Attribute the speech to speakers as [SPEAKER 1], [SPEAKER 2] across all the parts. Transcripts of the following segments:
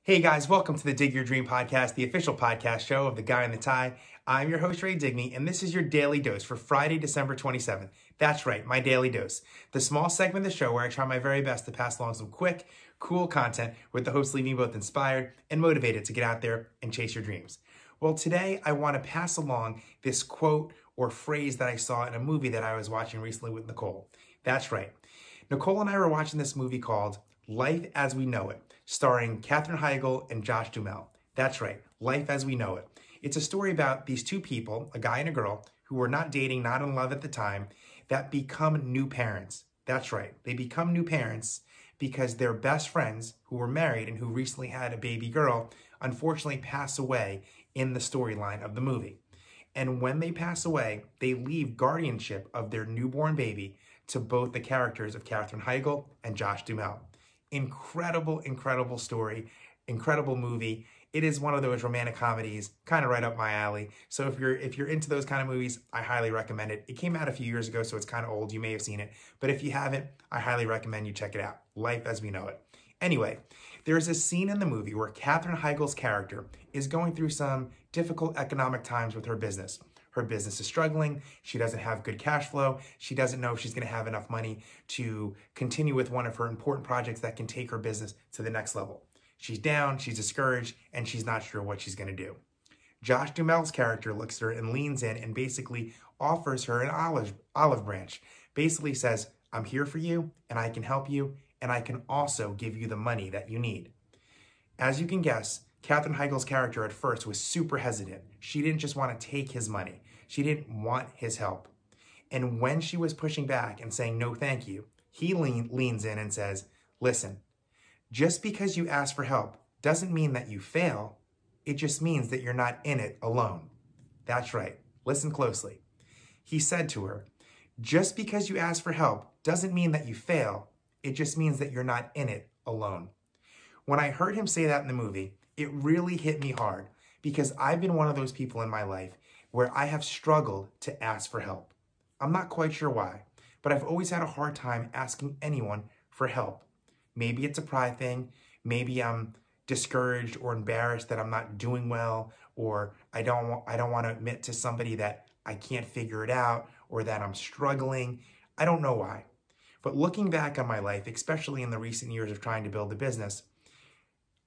[SPEAKER 1] Hey guys, welcome to the Dig Your Dream podcast, the official podcast show of The Guy in the Tie. I'm your host, Ray Digmi, and this is your daily dose for Friday, December 27th. That's right, my daily dose. The small segment of the show where I try my very best to pass along some quick, cool content with the host leaving you both inspired and motivated to get out there and chase your dreams. Well, today I want to pass along this quote or phrase that I saw in a movie that I was watching recently with Nicole. That's right. Nicole and I were watching this movie called Life as We Know It, starring Katherine Heigel and Josh Dumel. That's right, Life as We Know It. It's a story about these two people, a guy and a girl, who were not dating, not in love at the time, that become new parents. That's right, they become new parents because their best friends, who were married and who recently had a baby girl, unfortunately pass away in the storyline of the movie. And when they pass away, they leave guardianship of their newborn baby to both the characters of Katherine Heigel and Josh Dumel. Incredible, incredible story, incredible movie. It is one of those romantic comedies, kind of right up my alley. So if you're into those kind of movies, I highly recommend it. It came out a few years ago, so it's kind of old. You may have seen it. But if you haven't, I highly recommend you check it out. Life as We Know It. Anyway, there's a scene in the movie where Katherine Heigel's character is going through some difficult economic times with her business. Her business is struggling. She doesn't have good cash flow. She doesn't know if she's going to have enough money to continue with one of her important projects that can take her business to the next level. She's down, she's discouraged, and she's not sure what she's going to do. Josh Dumel's character looks at her and leans in and basically offers her an olive branch. Basically says, I'm here for you, and I can help you, and I can also give you the money that you need. As you can guess, Katherine Heigel's character at first was super hesitant. She didn't just want to take his money. She didn't want his help. And when she was pushing back and saying, no, thank you, he leans in and says, listen, just because you ask for help doesn't mean that you fail. It just means that you're not in it alone. That's right. Listen closely. He said to her, just because you ask for help doesn't mean that you fail. It just means that you're not in it alone. When I heard him say that in the movie, it really hit me hard because I've been one of those people in my life where I have struggled to ask for help. I'm not quite sure why, but I've always had a hard time asking anyone for help. Maybe it's a pride thing. Maybe I'm discouraged or embarrassed that I'm not doing well, or I don't want to admit to somebody that I can't figure it out or that I'm struggling. I don't know why. But looking back on my life, especially in the recent years of trying to build a business,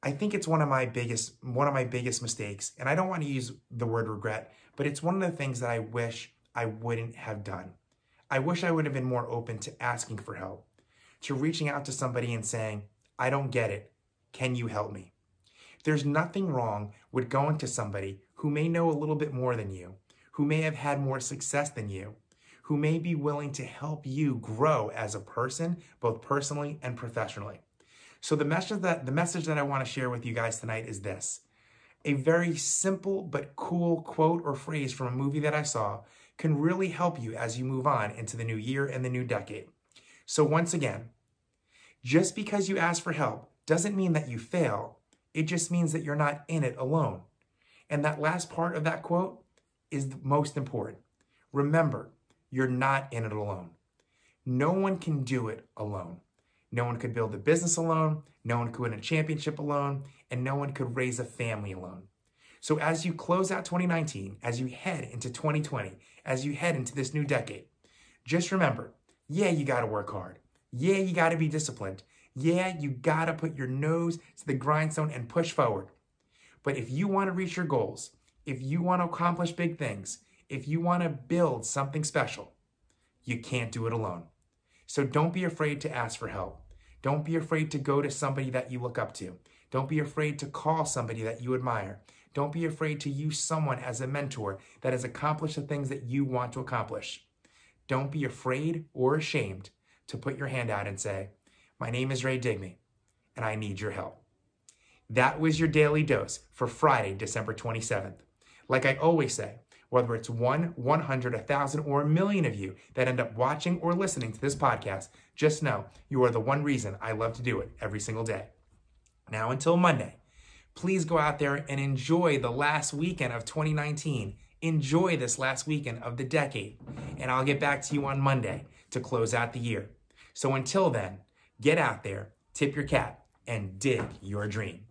[SPEAKER 1] I think it's one of my biggest mistakes. And I don't want to use the word regret, but it's one of the things that I wish I wouldn't have done. I wish I would have been more open to asking for help, to reaching out to somebody and saying, I don't get it. Can you help me? There's nothing wrong with going to somebody who may know a little bit more than you, who may have had more success than you, who may be willing to help you grow as a person, both personally and professionally. So the message that I want to share with you guys tonight is this. A very simple but cool quote or phrase from a movie that I saw can really help you as you move on into the new year and the new decade. So once again, just because you ask for help doesn't mean that you fail. It just means that you're not in it alone. And that last part of that quote is the most important. Remember, you're not in it alone. No one can do it alone. No one could build a business alone, no one could win a championship alone, and no one could raise a family alone. So as you close out 2019, as you head into 2020, as you head into this new decade, just remember, yeah, you gotta work hard. Yeah, you gotta be disciplined. Yeah, you gotta put your nose to the grindstone and push forward. But if you wanna reach your goals, if you wanna accomplish big things, if you wanna build something special, you can't do it alone. So don't be afraid to ask for help. Don't be afraid to go to somebody that you look up to. Don't be afraid to call somebody that you admire. Don't be afraid to use someone as a mentor that has accomplished the things that you want to accomplish. Don't be afraid or ashamed to put your hand out and say, my name is Ray Digmi, and I need your help. That was your daily dose for Friday, December 27th. Like I always say, whether it's 1, 100, 1,000, or a million of you that end up watching or listening to this podcast, just know you are the one reason I love to do it every single day. Now, until Monday, please go out there and enjoy the last weekend of 2019. Enjoy this last weekend of the decade. And I'll get back to you on Monday to close out the year. So until then, get out there, tip your cap, and dig your dream.